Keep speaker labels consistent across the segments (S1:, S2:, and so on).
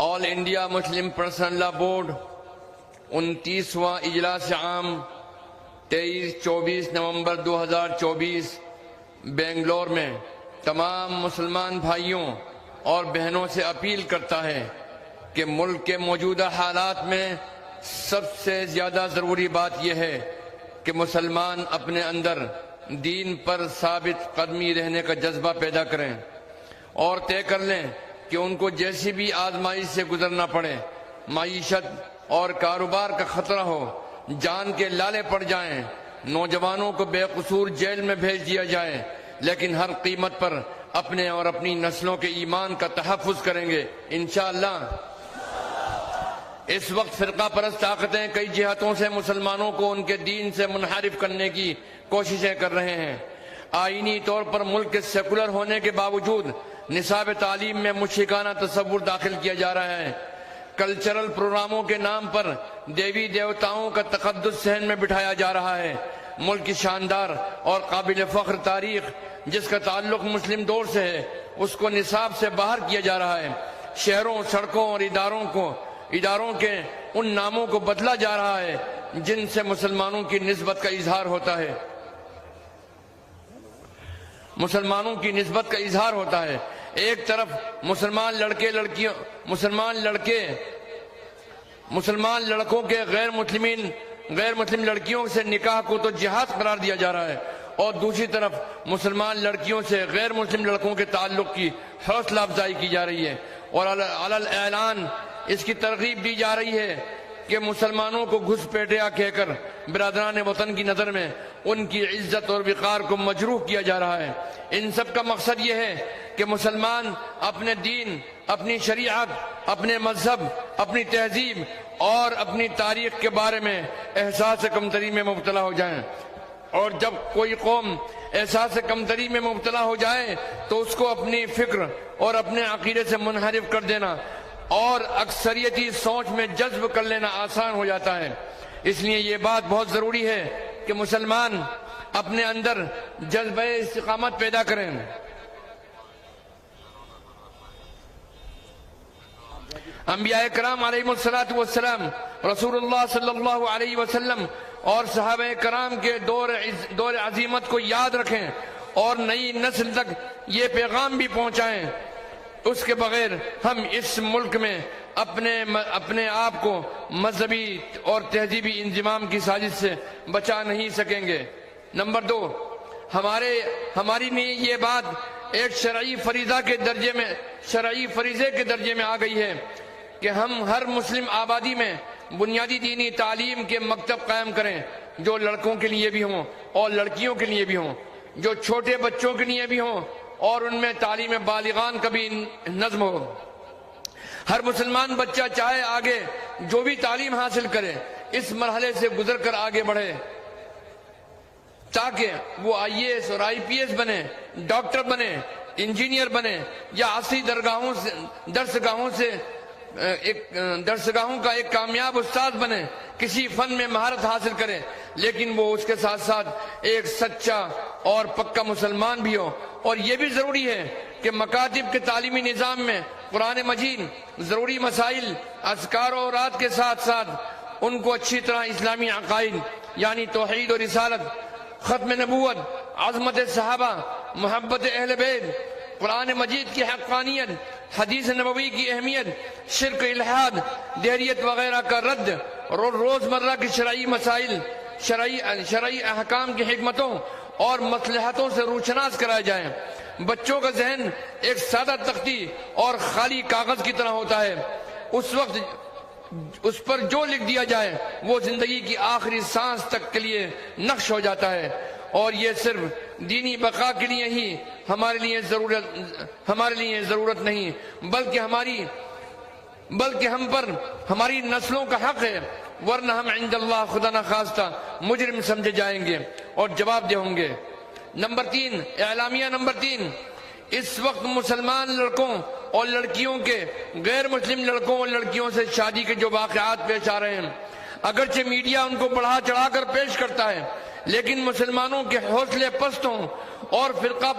S1: آل India Muslim personal لا board 29واں اجلاس عام 23-24 نومبر 2024 بنگلور میں تمام مسلمان بھائیوں اور بہنوں سے اپیل کرتا ہے کہ ملک کے موجودہ حالات میں سب سے زیادہ ضروری بات یہ ہے کہ مسلمان اپنے اندر دین پر ثابت قدمی رہنے کا جذبہ پیدا کریں اور طے کر لیں کہ ان کو جیسی بھی آزمائش سے گزرنا پڑے، معیشت اور کاروبار کا خطرہ ہو، جان کے لالے پڑ جائیں، نوجوانوں کو بے قصور جیل میں بھیج دیا جائے، لیکن ہر قیمت پر اپنے اور اپنی نسلوں کے ایمان کا تحفظ کریں گے انشاءاللہ۔ اس وقت فرقہ پرست طاقتیں کئی جہتوں سے مسلمانوں کو ان کے دین سے منحرف کرنے کی کوششیں کر رہے ہیں۔ آئینی طور پر ملک کے سیکولر ہونے کے باوجود نصاب تعلیم میں مشرکانہ تصور داخل کیا جا رہا ہے۔ کلچرل پروگراموں کے نام پر دیوی دیوتاؤں کا تقدس صحن میں بٹھایا جا رہا ہے۔ ملک کی شاندار اور قابل فخر تاریخ جس کا تعلق مسلم دور سے ہے، اس کو نصاب سے باہر کیا جا رہا ہے۔ شہروں، سڑکوں اور اداروں کے ان ناموں کو بدلا جا رہا ہے جن سے مسلمانوں کی نسبت کا اظہار ہوتا ہے۔ ایک طرف مسلمان لڑکوں کے غیر مسلم لڑکیوں سے نکاح کو تو جہاد قرار دیا جا رہا ہے، اور دوسری طرف مسلمان لڑکیوں سے غیر مسلم لڑکوں کے تعلق کی حوصلہ افزائی کی جا رہی ہے، اور علی اعلان اس کی ترغیب دی جا رہی ہے کہ مسلمانوں کو گھسپیٹیا کہہ کر برادران وطن کی نظر میں ان کی عزت اور وقار کو مجروح کیا جا رہا ہے۔ ان سب کا مقصد یہ ہے کہ مسلمان اپنے دین، اپنی شریعت، اپنے مذہب، اپنی تہذیب اور اپنی تاریخ کے بارے میں احساس کمتری میں مبتلا ہو جائیں، اور جب کوئی قوم احساس کمتری میں مبتلا ہو جائے تو اس کو اپنی فکر اور اپنے عقیدے سے منحرف کر دینا اور اکثریتی سوچ میں جذب کر لینا آسان ہو جاتا ہے۔ اس لیے یہ بات بہت ضروری ہے کہ مسلمان اپنے اندر جذبہ استقامت پیدا کریں۔ انبیاء کرام علیہ السلام، رسول اللہ صلی اللہ علیہ وسلم اور صحابہ کرام کے دور عظیمت کو یاد رکھیں اور نئی نسل تک یہ پیغام بھی پہنچائیں۔ اس کے بغیر ہم اس ملک میں اپنے آپ کو مذہبی اور تہذیبی انضمام کی سازش سے بچا نہیں سکیں گے۔ نمبر 2، ہماری لیے یہ بات ایک شرعی فریضے کے درجے میں آ گئی ہے کہ ہم ہر مسلم آبادی میں بنیادی دینی تعلیم کے مکتب قائم کریں، جو لڑکوں کے لیے بھی ہوں اور لڑکیوں کے لیے بھی ہوں، جو چھوٹے بچوں کے لیے بھی ہوں اور ان میں تعلیم بالغان کا بھی نظم ہو۔ ہر مسلمان بچہ چاہے آگے جو بھی تعلیم حاصل کرے اس مرحلے سے گزر کر آگے بڑھے تاکہ وہ IAS اور IPS بنے، ڈاکٹر بنے، انجینئر بنے، یا عصری درسگاہوں کا ایک کامیاب استاد بنے، کسی فن میں مہارت حاصل کرے، لیکن وہ اس کے ساتھ ساتھ ایک سچا اور پکا مسلمان بھی ہو۔ اور یہ بھی ضروری ہے کہ مکاتب کے تعلیمی نظام میں قرآن مجید، ضروری مسائل، اذکار و اوراد کے ساتھ ساتھ ان کو اچھی طرح اسلامی عقائد یعنی توحید و رسالت، ختم نبوت، عظمت صحابہ، محبت اہل بیت، قرآن مجید کی حقانیت، حدیث نبوی کی اہمیت، شرک، الحاد، دہریت وغیرہ کا رد، روزمرہ کی شرعی مسائل، شرعی احکام کی حکمتوں اور مصلحتوں سے روشناس کرائے جائیں۔ بچوں کا ذہن ایک سادہ تختی اور خالی کاغذ کی طرح ہوتا ہے، اس وقت اس پر جو لکھ دیا جائے وہ زندگی کی آخری سانس تک کے لیے نقش ہو جاتا ہے، اور یہ صرف دینی بقا کے لیے ہی ہمارے لیے ضرورت نہیں، بلکہ ہم پر ہماری نسلوں کا حق ہے، ورنہ ہم عند اللہ خدا نخواستہ مجرم سمجھے جائیں گے اور جواب دہ ہوں گے۔ نمبر 3، اعلامیہ نمبر 3، اس وقت مسلمان لڑکوں اور لڑکیوں کے غیر مسلم لڑکوں اور لڑکیوں سے شادی کے جو واقعات پیش آ رہے ہیں، اگرچہ میڈیا ان کو بڑھا چڑھا کر پیش کرتا ہے، لیکن مسلمانوں کے حوصلے پستوں اور فرقہ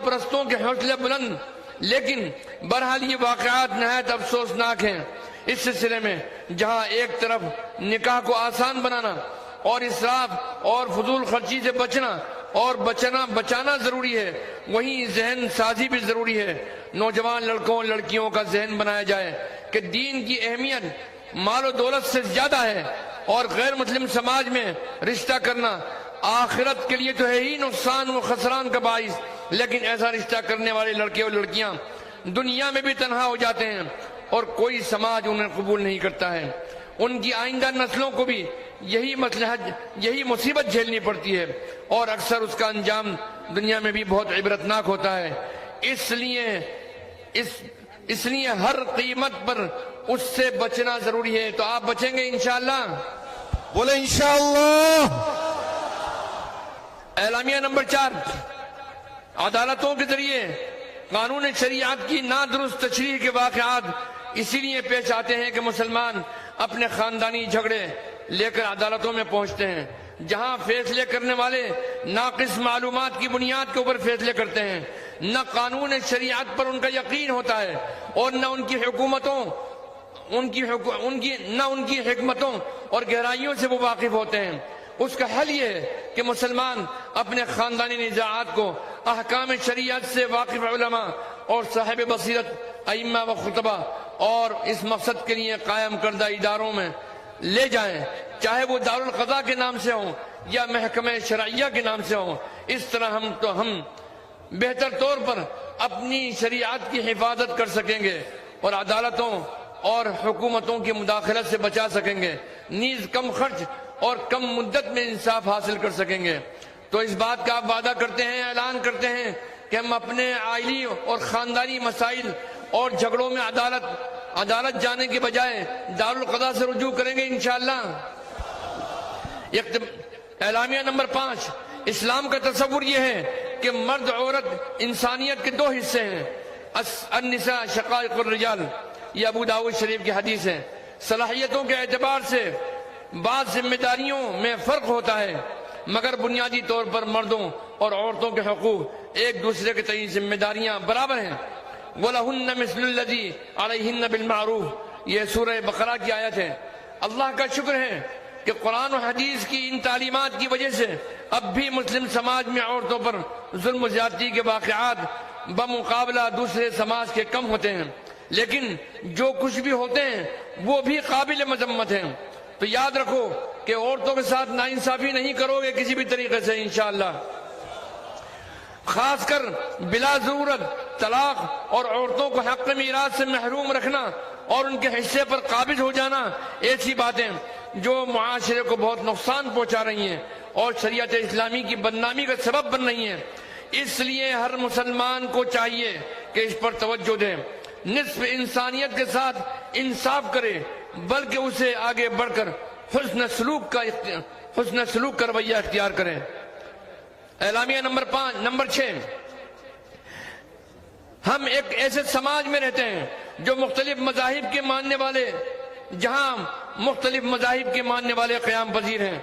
S1: پرستوں کے حوصلے بلند لیکن بہرحال یہ واقعات نہایت افسوسناک ہیں اس سلسلے میں، جہاں ایک طرف نکاح کو آسان بنانا اور اسراف اور فضول خرچی سے بچانا ضروری ہے، وہیں ذہن سازی بھی ضروری ہے۔ نوجوان لڑکوں لڑکیوں کا ذہن بنایا جائے کہ دین کی اہمیت مال و دولت سے زیادہ ہے، اور غیر مسلم سماج میں رشتہ کرنا آخرت کے لیے تو ہے ہی نقصان و خسران کا باعث، لیکن ایسا رشتہ کرنے والے لڑکے اور لڑکیاں دنیا میں بھی تنہا ہو جاتے ہیں اور کوئی سماج انہیں قبول نہیں کرتا ہے۔ ان کی آئندہ نسلوں کو بھی یہی مصیبت جھیلنی پڑتی ہے، اور اکثر اس کا انجام دنیا میں بھی بہت عبرتناک ہوتا ہے۔ اس لیے ہر قیمت پر اس سے بچنا ضروری ہے۔ تو آپ بچیں گے انشاءاللہ؟
S2: بولے انشاءاللہ۔
S1: اعلامیہ نمبر 4، عدالتوں کے ذریعے قانون شریعت کی نادرست تشریح کے واقعات اسی لیے پیش آتے ہیں کہ مسلمان اپنے خاندانی جھگڑے لے کر عدالتوں میں پہنچتے ہیں، جہاں فیصلے کرنے والے ناقص معلومات کی بنیاد کے اوپر فیصلے کرتے ہیں، نہ قانون شریعت پر ان کا یقین ہوتا ہے، اور نہ ان کی حکمتوں اور گہرائیوں سے وہ واقف ہوتے ہیں۔ اس کا حل یہ ہے کہ مسلمان اپنے خاندانی نزاعات کو احکام شریعت سے واقف علماء اور صاحب بصیرت ائمہ و خطبہ اور اس مقصد کے لیے قائم کردہ اداروں میں لے جائیں، چاہے وہ دارالقضاء کے نام سے ہوں یا محکمہ شرعیہ کے نام سے ہوں۔ اس طرح ہم بہتر طور پر اپنی شریعت کی حفاظت کر سکیں گے اور عدالتوں اور حکومتوں کی مداخلت سے بچا سکیں گے، نیز کم خرچ اور کم مدت میں انصاف حاصل کر سکیں گے۔ تو اس بات کا آپ وعدہ کرتے ہیں، اعلان کرتے ہیں کہ ہم اپنے عائلی اور خاندانی مسائل اور جھگڑوں میں عدالت جانے کے بجائے دارالقضاء سے رجوع کریں گے انشاءاللہ۔ اعلامیہ نمبر 5، اسلام کا تصور یہ ہے کہ مرد عورت انسانیت کے 2 حصے ہیں، النساء شقائق الرجال، یہ ابو داؤد شریف کی حدیث ہے۔ صلاحیتوں کے اعتبار سے بعض ذمہ داریوں میں فرق ہوتا ہے، مگر بنیادی طور پر مردوں اور عورتوں کے حقوق ایک دوسرے کے تئیں ذمہ داریاں برابر ہیں۔ وَلَهُنَّ مِثْلُ الَّذِي عَلَيْهِنَّ بِالْمَعْرُوفِ، یہ سورہ بقرہ کی آیت ہے۔ اللہ کا شکر ہے کہ قرآن و حدیث کی ان تعلیمات کی وجہ سے اب بھی مسلم سماج میں عورتوں پر ظلم و زیادتی کے واقعات بمقابلہ دوسرے سماج کے کم ہوتے ہیں، لیکن جو کچھ بھی ہوتے ہیں وہ بھی قابل مذمت ہیں۔ تو یاد رکھو کہ عورتوں کے ساتھ ناانصافی نہیں کرو گے کسی بھی طریقے سے انشاءاللہ۔ خاص کر بلا ضرورت طلاق اور عورتوں کو حق میراث سے محروم رکھنا اور ان کے حصے پر قابض ہو جانا، ایسی باتیں جو معاشرے کو بہت نقصان پہنچا رہی ہیں اور شریعت اسلامی کی بدنامی کا سبب بن رہی ہیں۔ اس لیے ہر مسلمان کو چاہیے کہ اس پر توجہ دے، نصف انسانیت کے ساتھ انصاف کرے، بلکہ اسے آگے بڑھ کر حسن سلوک کا رویہ اختیار کریں۔ اعلامیہ نمبر 6، ہم ایک ایسے سماج میں رہتے ہیں جو مختلف مذاہب کے ماننے والے قیام پذیر ہیں۔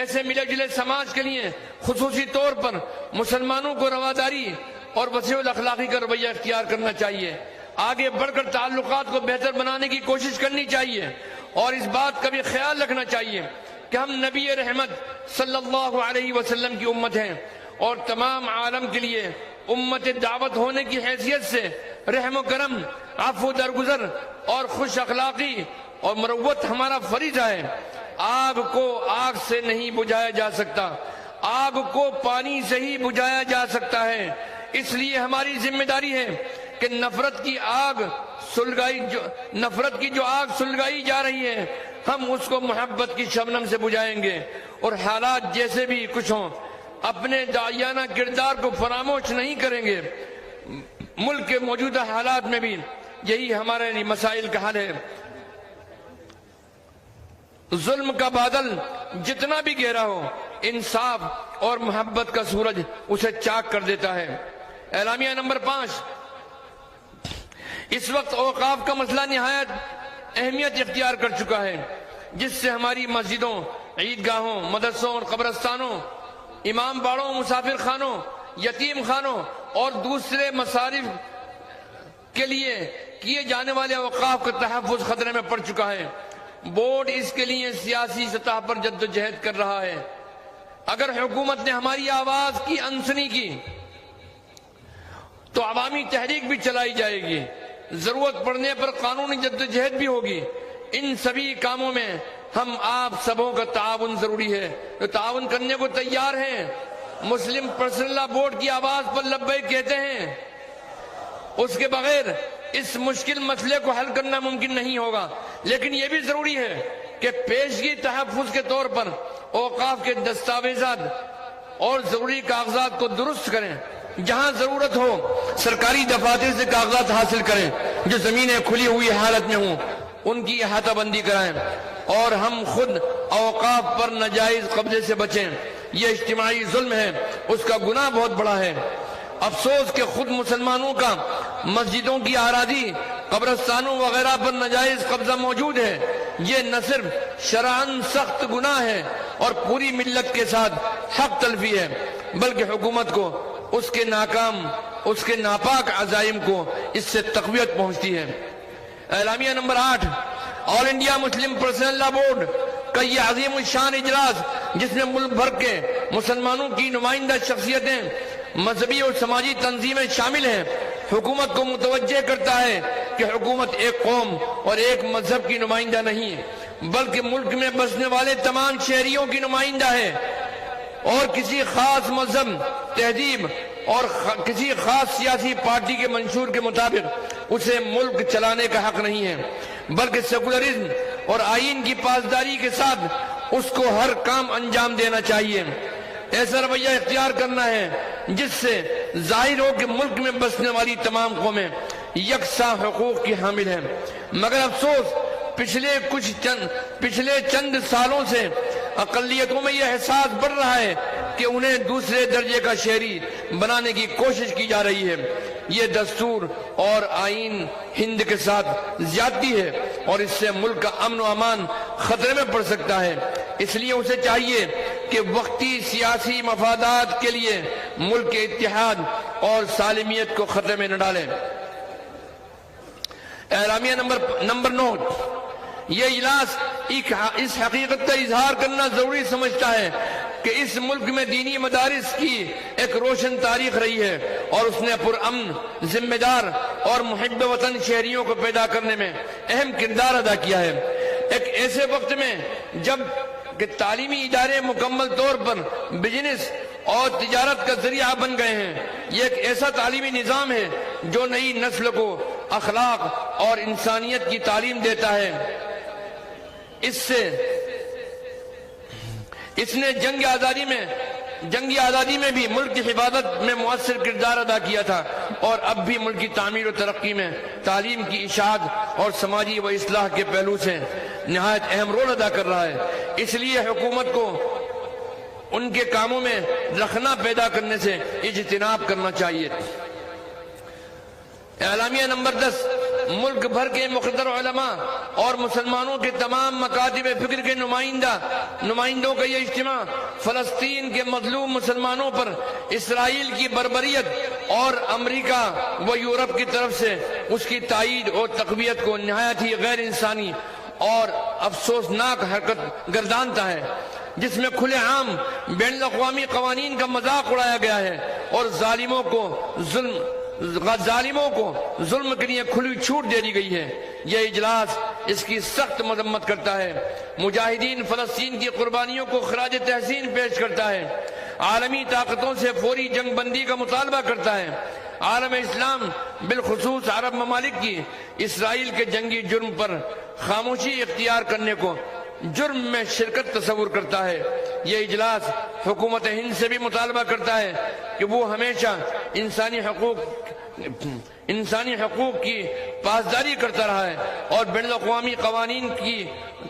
S1: ایسے ملے جلے سماج کے لیے خصوصی طور پر مسلمانوں کو رواداری اور وسیع الاخلاقی کا رویہ اختیار کرنا چاہیے، آگے بڑھ کر تعلقات کو بہتر بنانے کی کوشش کرنی چاہیے، اور اس بات کا بھی خیال رکھنا چاہیے کہ ہم نبی رحمت صلی اللہ علیہ وسلم کی امت ہیں، اور تمام عالم کے لیے امت دعوت ہونے کی حیثیت سے رحم و کرم، عفو درگزر اور خوش اخلاقی اور مروت ہمارا فریضہ ہے۔ آگ کو آگ سے نہیں بجھایا جا سکتا، آگ کو پانی سے ہی بجھایا جا سکتا ہے۔ اس لیے ہماری ذمہ داری ہے کہ نفرت کی جو آگ سلگائی جا رہی ہے، ہم اس کو محبت کی شبنم سے بجھائیں گے، اور حالات جیسے بھی کچھ ہوں اپنے داعیانہ کردار کو فراموش نہیں کریں گے۔ ملک کے موجودہ حالات میں بھی یہی ہمارے مسائل کا حل ہے۔ ظلم کا بادل جتنا بھی گہرا ہو، انصاف اور محبت کا سورج اسے چاک کر دیتا ہے۔ اعلامیہ نمبر 5، اس وقت اوقاف کا مسئلہ نہایت اہمیت اختیار کر چکا ہے، جس سے ہماری مسجدوں، عیدگاہوں، مدرسوں اور قبرستانوں، امام باڑوں، مسافر خانوں، یتیم خانوں اور دوسرے مصارف کے لیے کیے جانے والے اوقاف کا تحفظ خطرے میں پڑ چکا ہے۔ بورڈ اس کے لیے سیاسی سطح پر جدوجہد کر رہا ہے۔ اگر حکومت نے ہماری آواز کی انسنی کی تو عوامی تحریک بھی چلائی جائے گی، ضرورت پڑنے پر قانونی جدوجہد بھی ہوگی۔ ان سبھی کاموں میں ہم آپ سبوں کا تعاون ضروری ہے، تو تعاون کرنے کو تیار ہیں۔ مسلم پرسنل لا بورڈ کی آواز پر لبیک کہتے ہیں، اس کے بغیر اس مشکل مسئلے کو حل کرنا ممکن نہیں ہوگا۔ لیکن یہ بھی ضروری ہے کہ پیشگی تحفظ کے طور پر اوقاف کے دستاویزات اور ضروری کاغذات کو درست کریں۔ جہاں ضرورت ہو سرکاری دفاتر سے کاغذات حاصل کریں، جو زمینیں کھلی ہوئی حالت میں ہوں ان کی احاطہ بندی کرائیں، اور ہم خود اوقاف پر ناجائز قبضے سے بچیں۔ یہ اجتماعی ظلم ہے، اس کا گناہ بہت بڑا ہے۔ افسوس کہ خود مسلمانوں کا مسجدوں کی اراضی، قبرستانوں وغیرہ پر ناجائز قبضہ موجود ہے۔ یہ نہ صرف شرعاً سخت گناہ ہے اور پوری ملت کے ساتھ حق تلفی ہے، بلکہ حکومت کو اس کے ناپاک عزائم کو اس سے تقویت پہنچتی ہے۔ اعلامیہ نمبر 8 آل انڈیا مسلم پرسنل لا بورڈ کا یہ عظیم الشان اجلاس، جس میں ملک بھر کے مسلمانوں کی نمائندہ شخصیتیں، مذہبی اور سماجی تنظیمیں شامل ہیں، حکومت کو متوجہ کرتا ہے کہ حکومت ایک قوم اور ایک مذہب کی نمائندہ نہیں، بلکہ ملک میں بسنے والے تمام شہریوں کی نمائندہ ہے، اور کسی خاص مذہب، تہذیب اور کسی خاص سیاسی پارٹی کے منشور کے مطابق اسے ملک چلانے کا حق نہیں ہے، بلکہ سیکولرزم اور آئین کی پاسداری کے ساتھ اس کو ہر کام انجام دینا چاہیے۔ ایسا رویہ اختیار کرنا ہے جس سے ظاہر ہو کہ ملک میں بسنے والی تمام قومیں یکساں حقوق کی حامل ہیں۔ مگر افسوس پچھلے چند سالوں سے اقلیتوں میں یہ احساس بڑھ رہا ہے کہ انہیں دوسرے درجے کا شہری بنانے کی کوشش کی جا رہی ہے۔ یہ دستور اور آئین ہند کے ساتھ زیادتی ہے، اور اس سے ملک کا امن و امان خطرے میں پڑ سکتا ہے۔ اس لیے اسے چاہیے کہ وقتی سیاسی مفادات کے لیے ملک کے اتحاد اور سالمیت کو خطرے میں نہ ڈالیں۔ اعلامیہ نمبر 9 یہ اجلاس اس حقیقت کا اظہار کرنا ضروری سمجھتا ہے کہ اس ملک میں دینی مدارس کی ایک روشن تاریخ رہی ہے، اور اس نے پرامن، ذمہ دار اور محب وطن شہریوں کو پیدا کرنے میں اہم کردار ادا کیا ہے۔ ایک ایسے وقت میں جب کہ تعلیمی ادارے مکمل طور پر بزنس اور تجارت کا ذریعہ بن گئے ہیں، یہ ایک ایسا تعلیمی نظام ہے جو نئی نسل کو اخلاق اور انسانیت کی تعلیم دیتا ہے۔ اس نے جنگ آزادی میں بھی ملک کی حفاظت میں مؤثر کردار ادا کیا تھا، اور اب بھی ملک کی تعمیر و ترقی میں تعلیم کی اشاعت اور سماجی و اصلاح کے پہلو سے نہایت اہم رول ادا کر رہا ہے۔ اس لیے حکومت کو ان کے کاموں میں رخنہ پیدا کرنے سے اجتناب کرنا چاہیے۔ اعلامیہ نمبر 10 ملک بھر کے مقتدر علماء اور مسلمانوں کے تمام مکاتب فکر کے نمائندوں کا یہ اجتماع فلسطین کے مظلوم مسلمانوں پر اسرائیل کی بربریت اور امریکہ و یورپ کی طرف سے اس کی تائید اور تقویت کو نہایت ہی غیر انسانی اور افسوسناک حرکت گردانتا ہے، جس میں کھلے عام بین الاقوامی قوانین کا مذاق اڑایا گیا ہے، اور ظالموں کو ظلم کے لیے کھلی چھوٹ دے دی گئی ہے۔ یہ اجلاس اس کی سخت مذمت کرتا ہے، مجاہدین فلسطین کی قربانیوں کو خراج تحسین پیش کرتا ہے، عالمی طاقتوں سے فوری جنگ بندی کا مطالبہ کرتا ہے، عالم اسلام بالخصوص عرب ممالک کی اسرائیل کے جنگی جرم پر خاموشی اختیار کرنے کو جرم میں شرکت تصور کرتا ہے۔ یہ اجلاس حکومت ہند سے بھی مطالبہ کرتا ہے کہ وہ ہمیشہ انسانی حقوق کی پاسداری کرتا رہا ہے، اور بین الاقوامی قوانین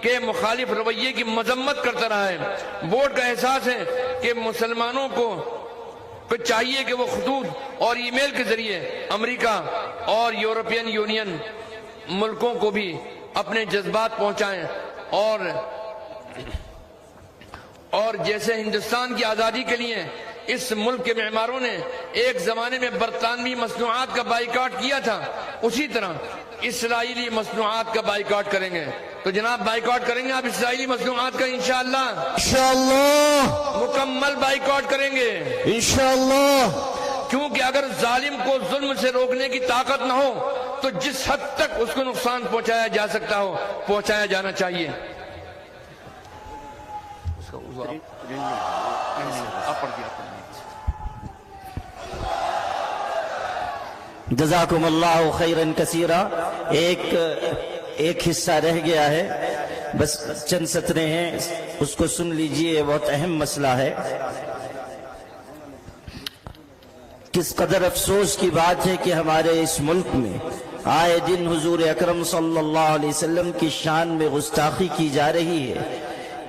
S1: کے مخالف رویے کی مذمت کرتا رہا ہے۔ بورڈ کا احساس ہے کہ مسلمانوں کو چاہیے کہ وہ خطوط اور ای میل کے ذریعے امریکہ اور یورپین یونین ملکوں کو بھی اپنے جذبات پہنچائیں، اور جیسے ہندوستان کی آزادی کے لیے اس ملک کے معماروں نے ایک زمانے میں برطانوی مصنوعات کا بائیکاٹ کیا تھا، اسی طرح اسرائیلی مصنوعات کا بائیکاٹ کریں گے۔ تو جناب بائیکاٹ کریں گے آپ اسرائیلی مصنوعات کا انشاءاللہ؟
S2: انشاءاللہ
S1: مکمل بائیکاٹ کریں گے،
S2: انشاءاللہ۔
S1: کیونکہ اگر ظالم کو ظلم سے روکنے کی طاقت نہ ہو تو جس حد تک اس کو نقصان پہنچایا جا سکتا ہو پہنچایا جانا چاہیے۔
S3: جزاکم اللہ خیرن کثیرا۔ ایک حصہ رہ گیا ہے، بس چند سطریں ہیں، اس کو سن لیجئے، بہت اہم مسئلہ ہے۔ کس قدر افسوس کی بات ہے کہ ہمارے اس ملک میں آئے دن حضور اکرم صلی اللہ علیہ وسلم کی شان میں گستاخی کی جا رہی ہے،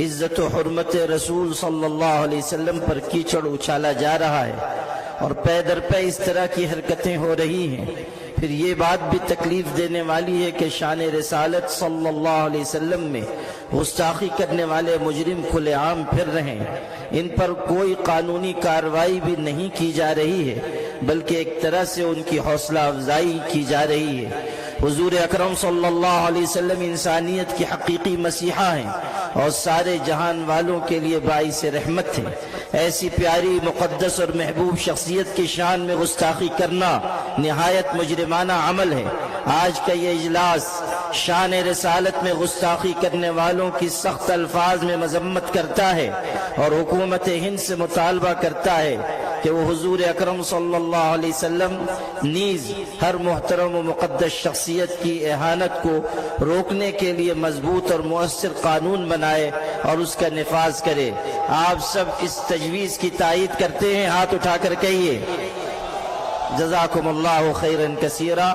S3: عزت و حرمت رسول صلی اللہ علیہ وسلم پر کیچڑ اچھالا جا رہا ہے، اور پے در پے اس طرح کی حرکتیں ہو رہی ہیں۔ پھر یہ بات بھی تکلیف دینے والی ہے کہ شان رسالت صلی اللہ علیہ وسلم میں گستاخی کرنے والے مجرم کھلے عام پھر رہے ہیں، ان پر کوئی قانونی کارروائی بھی نہیں کی جا رہی ہے، بلکہ ایک طرح سے ان کی حوصلہ افزائی کی جا رہی ہے۔ حضور اکرم صلی اللہ علیہ وسلم انسانیت کی حقیقی مسیحا ہیں اور سارے جہان والوں کے لیے باعث رحمت ہیں۔ ایسی پیاری مقدس اور محبوب شخصیت کی شان میں گستاخی کرنا نہایت مجرمانہ عمل ہے۔ آج کا یہ اجلاس شان رسالت میں گستاخی کرنے والوں کی سخت الفاظ میں مذمت کرتا ہے اور حکومت ہند سے مطالبہ کرتا ہے کہ وہ حضور اکرم صلی اللہ علیہ وسلم نیز ہر محترم و مقدس شخصیت کی اہانت کو روکنے کے لیے مضبوط اور مؤثر قانون بنائے اور اس کا نفاذ کرے۔ آپ سب اس تجویز کی تائید کرتے ہیں؟ ہاتھ اٹھا کر کہیے۔ جزاکم اللہ خیرا کثیرا۔